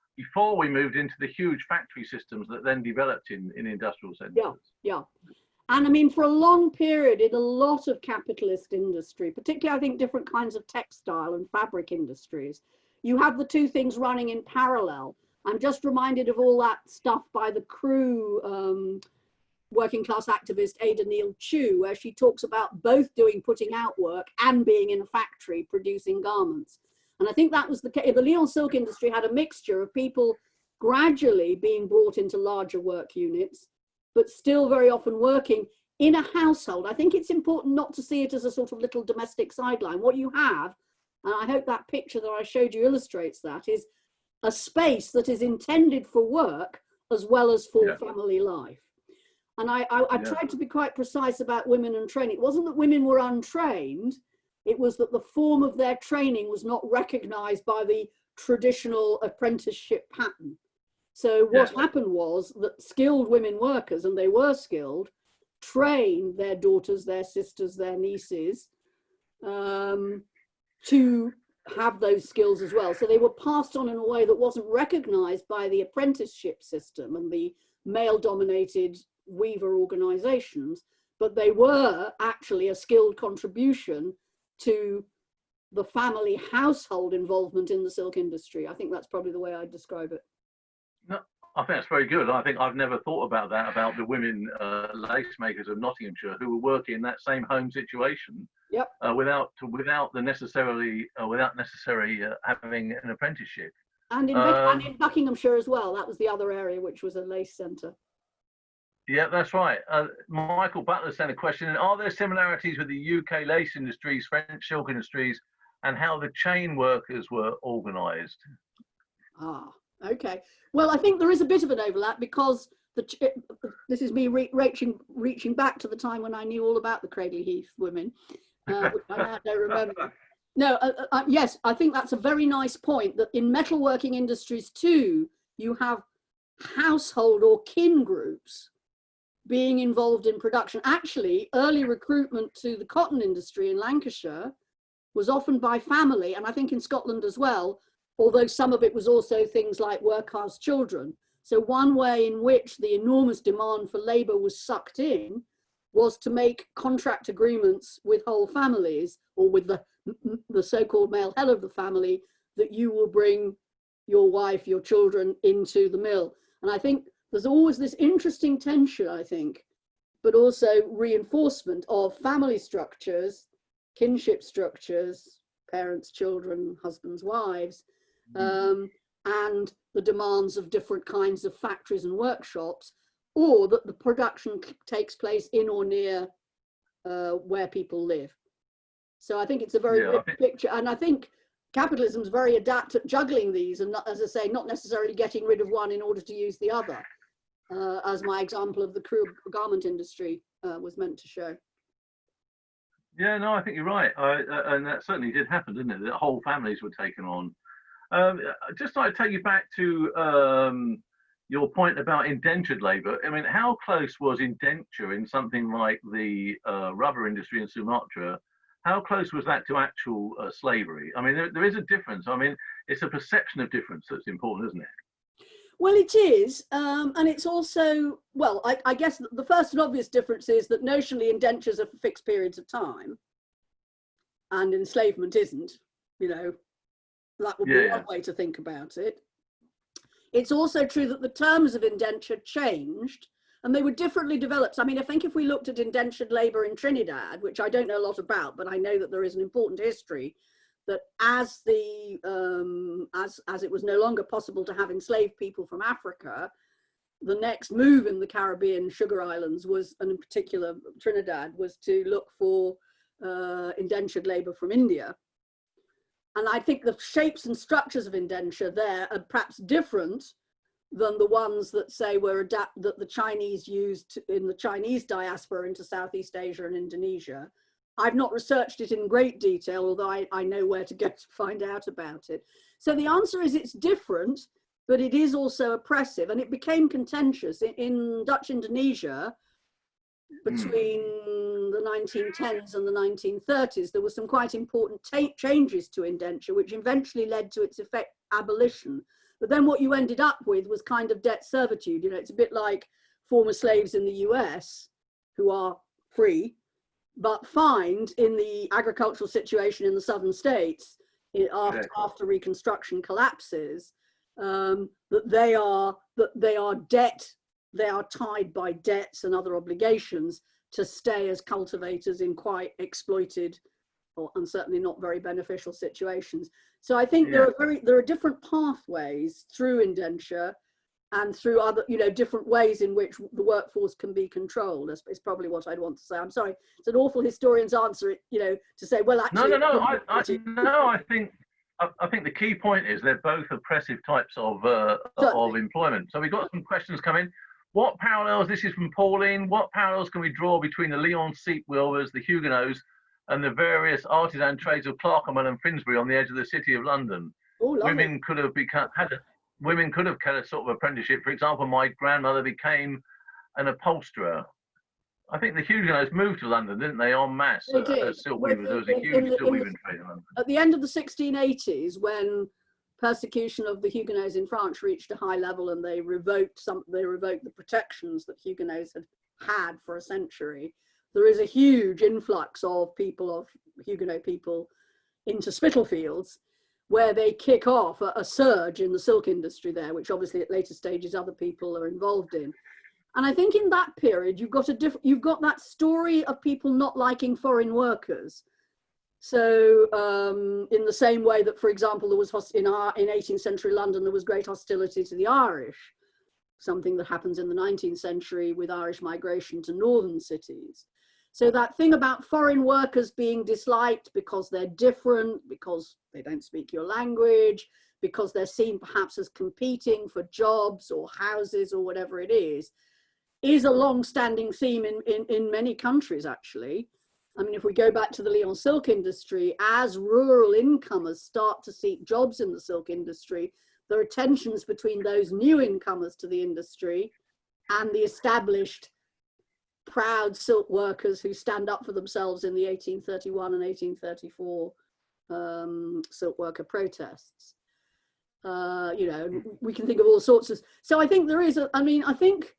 we moved into the huge factory systems that then developed in industrial centres. Yeah. And I mean, for a long period in a lot of capitalist industry, particularly I think different kinds of textile and fabric industries, you have the two things running in parallel. I'm just reminded of all that stuff by the Crew working class activist Ada Neal Chu, where she talks about both putting out work and being in a factory producing garments. And I think that was the case. The Lyon silk industry had a mixture of people gradually being brought into larger work units, but still very often working in a household. I think it's important not to see it as a sort of little domestic sideline. What you have, and I hope that picture that I showed you illustrates that, is a space that is intended for work as well as for family life. And I tried to be quite precise about women and training. It wasn't that women were untrained, it was that the form of their training was not recognized by the traditional apprenticeship pattern. So what happened was that skilled women workers, and they were skilled, trained their daughters, their sisters, their nieces, to have those skills as well. So they were passed on in a way that wasn't recognized by the apprenticeship system and the male-dominated weaver organizations, but they were actually a skilled contribution to the family household involvement in the silk industry. I think that's probably the way I'd describe it. No, I think that's very good. I think I've never thought about that, about the women lace makers of Nottinghamshire who were working in that same home situation. Without necessarily having an apprenticeship. And in Buckinghamshire as well, that was the other area which was a lace centre. Yeah, that's right. Michael Butler sent a question: are there similarities with the UK lace industries, French silk industries, and how the chain workers were organised? Okay. Well, I think there is a bit of an overlap because this is me reaching back to the time when I knew all about the Cradley Heath women. Which I now don't remember. No, yes, I think that's a very nice point, that in metalworking industries too, you have household or kin groups being involved in production. Actually, early recruitment to the cotton industry in Lancashire was often by family, and I think in Scotland as well, although some of it was also things like workhouse children. So one way in which the enormous demand for labour was sucked in was to make contract agreements with whole families, or with the so-called male head of the family, that you will bring your wife, your children into the mill. And I think there's always this interesting tension, I think, but also reinforcement of family structures, kinship structures, parents, children, husbands, wives, and the demands of different kinds of factories and workshops, or that the production takes place in or near where people live. So I think it's a very big picture, and I think capitalism is very adept at juggling these, and not, as I say, not necessarily getting rid of one in order to use the other, as my example of the crew garment industry was meant to show. Yeah, no, I think you're right, and that certainly did happen, didn't it? That whole families were taken on. Just like to take you back to your point about indentured labour. I mean, how close was indenture in something like the rubber industry in Sumatra? How close was that to actual slavery? I mean, there is a difference. I mean, it's a perception of difference that's important, isn't it? Well, it is, and it's also, well, I guess the first and obvious difference is that notionally indentures are for fixed periods of time, and enslavement isn't. You know, that would be one way to think about it. It's also true that the terms of indenture changed, and they were differently developed. I mean, I think if we looked at indentured labour in Trinidad, which I don't know a lot about, but I know that there is an important history, that as the as it was no longer possible to have enslaved people from Africa, the next move in the Caribbean sugar islands was, and in particular Trinidad, was to look for indentured labour from India. And I think the shapes and structures of indenture there are perhaps different than the ones that say that the Chinese used in the Chinese diaspora into Southeast Asia and Indonesia. I've not researched it in great detail, although I know where to go to find out about it. So the answer is it's different, but it is also oppressive, and it became contentious. In Dutch Indonesia, between the 1910s and the 1930s, there were some quite important changes to indenture, which eventually led to its effect abolition. But then what you ended up with was kind of debt servitude. You know, it's a bit like former slaves in the US who are free, but find in the agricultural situation in the southern states after Reconstruction collapses, that they are tied by debts and other obligations to stay as cultivators in quite exploited and certainly not very beneficial situations. So I think there are different pathways through indenture and through other, different ways in which the workforce can be controlled. Is probably what I'd want to say. I'm sorry, it's an awful historian's answer, to say, well, actually. No. I think the key point is they're both oppressive types of employment. So we've got some questions coming. What parallels, this is from Pauline, what parallels can we draw between the Lyon seat weavers, the Huguenots, and the various artisan trades of Clerkenwell and Finsbury on the edge of the city of London? Women could have had a sort of apprenticeship. For example, my grandmother became an upholsterer. I think the Huguenots moved to London, didn't they, en masse? They did. Silk weavers. There was a huge silk weaving trade in London. At the end of the 1680s, when persecution of the Huguenots in France reached a high level, and they revoked the protections that Huguenots had for a century, there is a huge influx of Huguenot people into Spitalfields, where they kick off a surge in the silk industry there, which obviously at later stages other people are involved in. And I think in that period, you've got that story of people not liking foreign workers. So in the same way that, for example, there was in 18th century London, there was great hostility to the Irish, something that happens in the 19th century with Irish migration to northern cities. So that thing about foreign workers being disliked because they're different, because they don't speak your language, because they're seen perhaps as competing for jobs or houses or whatever it is a long-standing theme in many countries, actually. I mean, if we go back to the Lyon silk industry, as rural incomers start to seek jobs in the silk industry, there are tensions between those new incomers to the industry and the established proud silk workers who stand up for themselves in the 1831 and 1834 Silkworker protests. We can think of all sorts of, so I think there is I think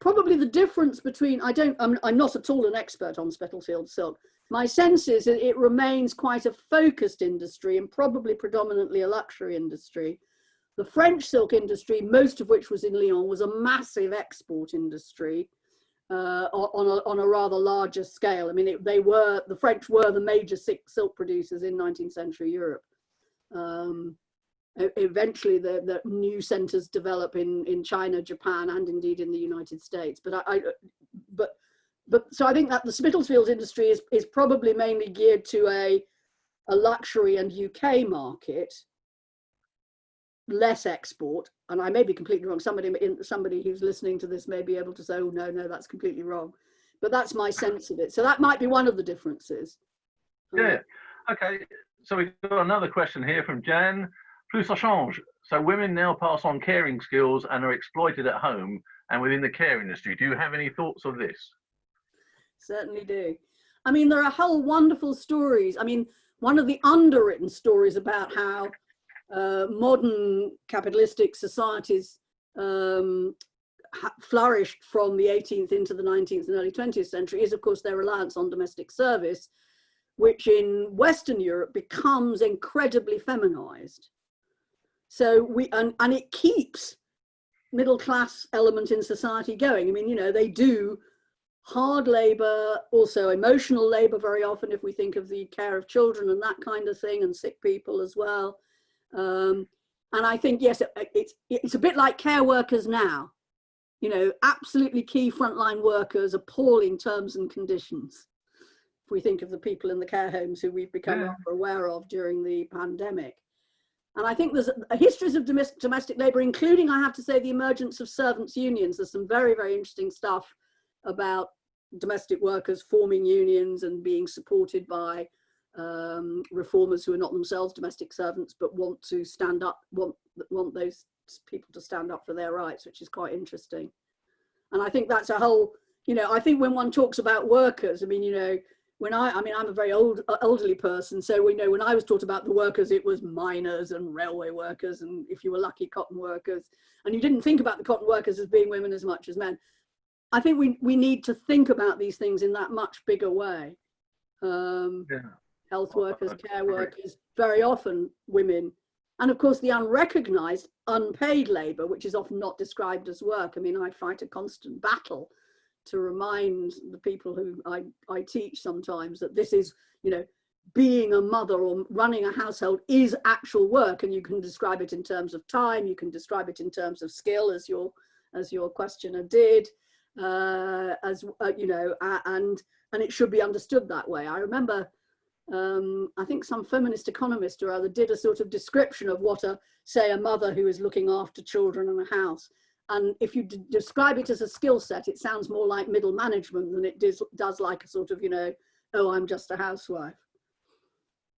probably the difference between, I'm not at all an expert on Spitalfield silk. My sense is that it remains quite a focused industry and probably predominantly a luxury industry. The French silk industry, most of which was in Lyon, was a massive export industry on a rather larger scale. I mean, the French were the major silk producers in 19th century Europe. Eventually, the new centres develop in China, Japan, and indeed in the United States. So I think that the Spitalfields industry is probably mainly geared to a luxury and UK market, less export. And I may be completely wrong. Somebody who's listening to this may be able to say, "Oh no, that's completely wrong." But that's my sense of it. So that might be one of the differences. Yeah. Okay. So we've got another question here from Jan. Plus ça change. So women now pass on caring skills and are exploited at home and within the care industry. Do you have any thoughts on this? Certainly do. I mean, there are whole wonderful stories. I mean, one of the underwritten stories about how modern capitalistic societies flourished from the 18th into the 19th and early 20th century is, of course, their reliance on domestic service, which in Western Europe becomes incredibly feminized. So and it keeps middle class element in society going. I mean, they do hard labor, also emotional labor very often, if we think of the care of children and that kind of thing, and sick people as well. And I think, yes, it's a bit like care workers now, absolutely key frontline workers, appalling terms and conditions. If we think of the people in the care homes who we've become aware of during the pandemic. And I think there's a histories of domestic labour, including, I have to say, the emergence of servants' unions. There's some very, very interesting stuff about domestic workers forming unions and being supported by reformers who are not themselves domestic servants, but want to stand up, want those people to stand up for their rights, which is quite interesting. And I think that's a whole, I think when one talks about workers, I mean, I'm a very elderly person, so when I was taught about the workers, it was miners and railway workers, and if you were lucky, cotton workers, and you didn't think about the cotton workers as being women as much as men. I think we need to think about these things in that much bigger way. Health workers, care workers, very often women, and of course the unrecognised, unpaid labour, which is often not described as work. I mean, I fight a constant battle to remind the people who I teach sometimes that this is, being a mother or running a household is actual work, and you can describe it in terms of time, you can describe it in terms of skill, as your questioner did, and it should be understood that way. I remember, I think some feminist economist or other did a sort of description of what a mother who is looking after children in a house. And if you describe it as a skill set, it sounds more like middle management than it does like a sort of, oh, I'm just a housewife.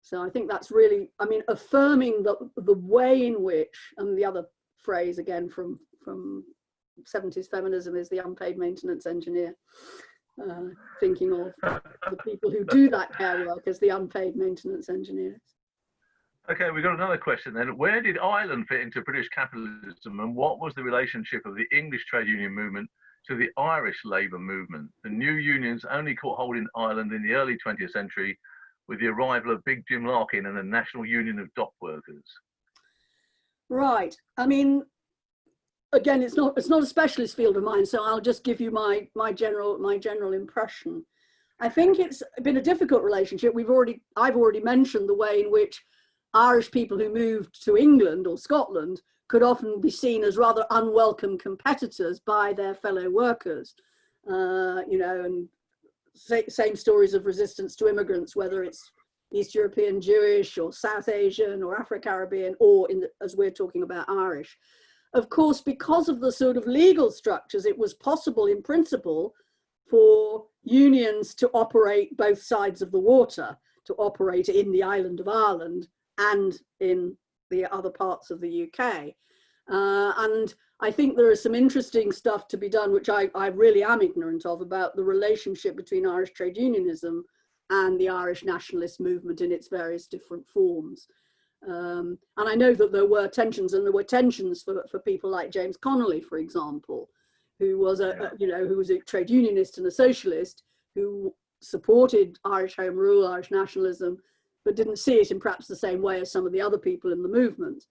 So I think that's really, I mean, affirming the way in which, and the other phrase again from 70s feminism is the unpaid maintenance engineer, thinking of the people who do that care work as the unpaid maintenance engineers. Okay, we've got another question then. Where did Ireland fit into British capitalism, and what was the relationship of the English trade union movement to the Irish labour movement? The new unions only caught hold in Ireland in the early 20th century with the arrival of Big Jim Larkin and the National Union of Dock Workers. Right. I mean, again, it's not a specialist field of mine, so I'll just give you my general impression. I think it's been a difficult relationship. I've already mentioned the way in which Irish people who moved to England or Scotland could often be seen as rather unwelcome competitors by their fellow workers, and same stories of resistance to immigrants, whether it's East European Jewish or South Asian or Afro-Caribbean, or as we're talking about, Irish. Of course, because of the sort of legal structures, it was possible in principle for unions to operate both sides of the water, to operate in the island of Ireland and in the other parts of the UK. And I think there is some interesting stuff to be done, which I really am ignorant of, about the relationship between Irish trade unionism and the Irish nationalist movement in its various different forms. And I know that there were tensions, and there were tensions for people like James Connolly, for example, who was who was a trade unionist and a socialist, who supported Irish Home Rule, Irish nationalism, but didn't see it in perhaps the same way as some of the other people in the movement.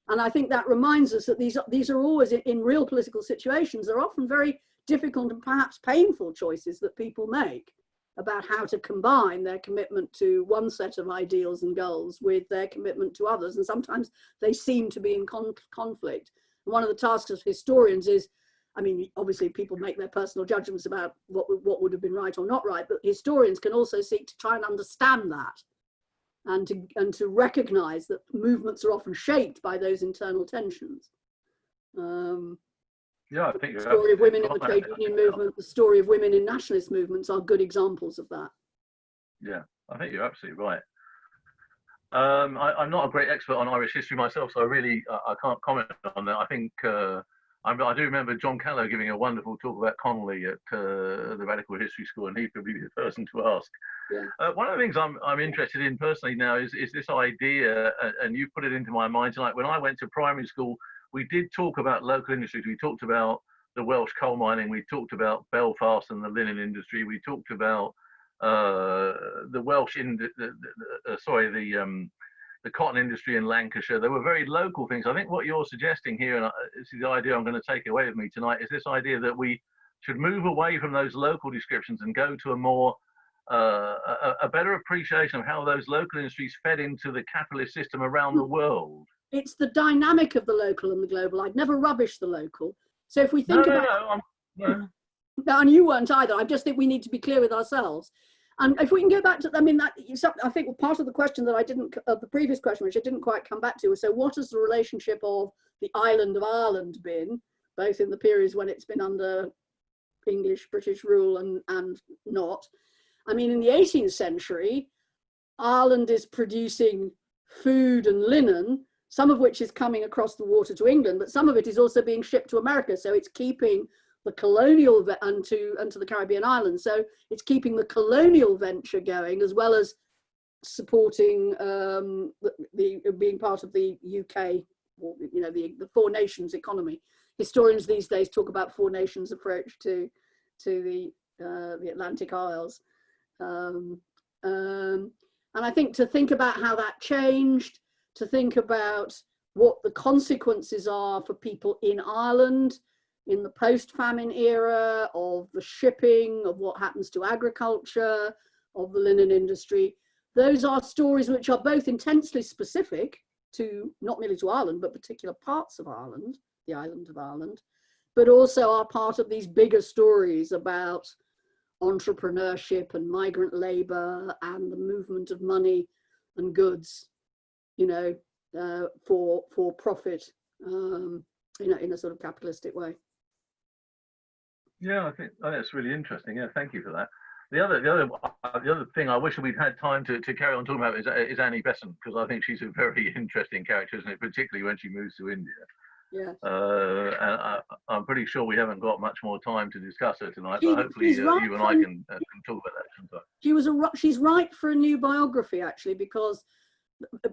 And I think that reminds us that these are always, in real political situations, they're often very difficult and perhaps painful choices that people make about how to combine their commitment to one set of ideals and goals with their commitment to others. And sometimes they seem to be in conflict. And one of the tasks of historians is, I mean, obviously people make their personal judgments about what would have been right or not right, but historians can also seek to try and understand that, and to recognize that movements are often shaped by those internal tensions. Yeah, I think the story of women in the trade union movement, the story of women in nationalist movements are good examples of that. Yeah, I think you're absolutely right. I'm not a great expert on Irish history myself, so I can't comment on that. I think I do remember John Callow giving a wonderful talk about Connolly at the Radical History School, and he'd probably be the person to ask. Yeah. One of the things I'm interested in personally now is this idea, and you put it into my mind tonight. When I went to primary school, we did talk about local industries. We talked about the Welsh coal mining. We talked about Belfast and the linen industry. We talked about the Welsh, the cotton industry in Lancashire. They were very local things. I think what you're suggesting here, and this is the idea I'm going to take away with me tonight, is this idea that we should move away from those local descriptions and go to a more a better appreciation of how those local industries fed into the capitalist system around the world. It's the dynamic of the local and the global. I'd never rubbish the local. So if we think No, and you weren't either. I just think we need to be clear with ourselves. And if we can go back to, I mean, I think part of the question that the previous question, which I didn't quite come back to, was, so what has the relationship of the island of Ireland been, both in the periods when it's been under English, British rule and not? I mean, in the 18th century, Ireland is producing food and linen, some of which is coming across the water to England, but some of it is also being shipped to America. So it's keeping the colonial and to the Caribbean islands. So it's keeping the colonial venture going, as well as supporting being part of the UK, or, the four nations economy. Historians these days talk about four nations approach to the Atlantic Isles. And I think to think about how that changed, to think about what the consequences are for people in Ireland in the post-famine era, of the shipping, of what happens to agriculture, of the linen industry. Those are stories which are both intensely specific to, not merely to Ireland, but particular parts of Ireland, the island of Ireland, but also are part of these bigger stories about entrepreneurship and migrant labor and the movement of money and goods, for profit, in a sort of capitalistic way. Yeah, I think that's really interesting. Yeah, thank you for that. The other thing I wish we'd had time to carry on talking about is Annie Besson, because I think she's a very interesting character, isn't it? Particularly when she moves to India. Yes. And I'm pretty sure we haven't got much more time to discuss her tonight, but hopefully you and I can talk about that sometime. She's right for a new biography, actually, because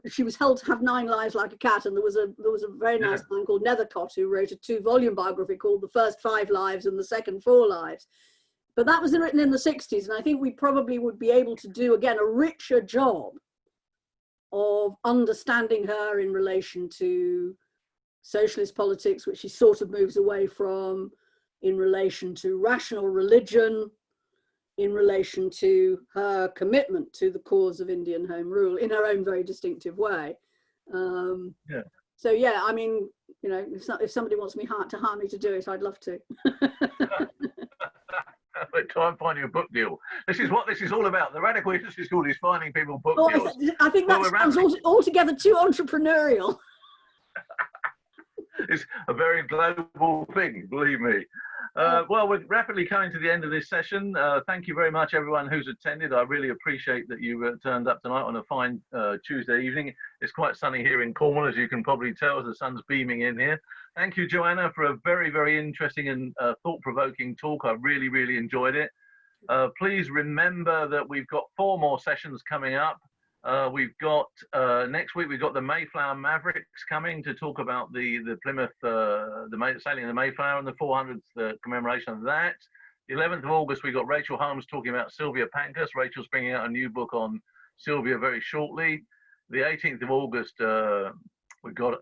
she was held to have 9 lives like a cat, and there was a very nice man called Nethercott who wrote a 2-volume biography called The First 5 Lives and the Second 4 Lives. But that was written in the 60s, and I think we probably would be able to do, again, a richer job of understanding her in relation to socialist politics, which she sort of moves away from, in relation to rational religion, in relation to her commitment to the cause of Indian Home Rule in her own very distinctive way. So yeah, I mean, if somebody wants me to hire me to do it, I'd love to. Try and find you a book deal. This is what this is all about. The Radical History School is finding people book deals. I think that sounds altogether too entrepreneurial. It's a very global thing, believe me. Well, we're rapidly coming to the end of this session. Thank you very much, everyone who's attended. I really appreciate that you turned up tonight on a fine Tuesday evening. It's quite sunny here in Cornwall, as you can probably tell, as the sun's beaming in here. Thank you, Joanna, for a very, very interesting and thought-provoking talk. I really, really enjoyed it. Please remember that we've got 4 more sessions coming up. We've got next week. We've got the Mayflower Mavericks coming to talk about the Plymouth, sailing of the Mayflower and the 400th commemoration of that. The 11th of August, we got Rachel Holmes talking about Sylvia Pankhurst. Rachel's bringing out a new book on Sylvia very shortly. The 18th of August, we've got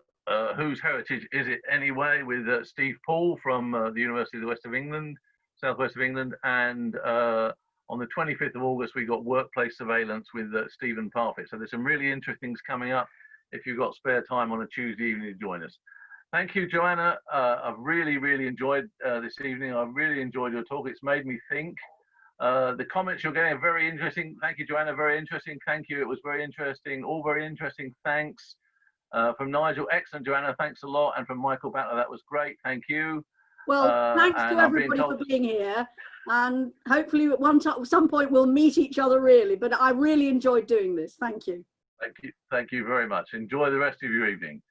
Whose Heritage Is It Anyway, with Steve Paul from the University of the West of England, Southwest of England, and on the 25th of August, we got Workplace Surveillance with Stephen Parfit. So there's some really interesting things coming up if you've got spare time on a Tuesday evening to join us. Thank you, Joanna. I've really, really enjoyed this evening. I've really enjoyed your talk. It's made me think. The comments you're getting are very interesting. Thank you, Joanna. Very interesting. Thank you. It was very interesting. All very interesting. Thanks. From Nigel, excellent, Joanna. Thanks a lot. And from Michael Battler, that was great. Thank you. Well, thanks to everybody for being here. And hopefully at some point we'll meet each other really. But I really enjoyed doing this. Thank you. Thank you. Thank you very much. Enjoy the rest of your evening.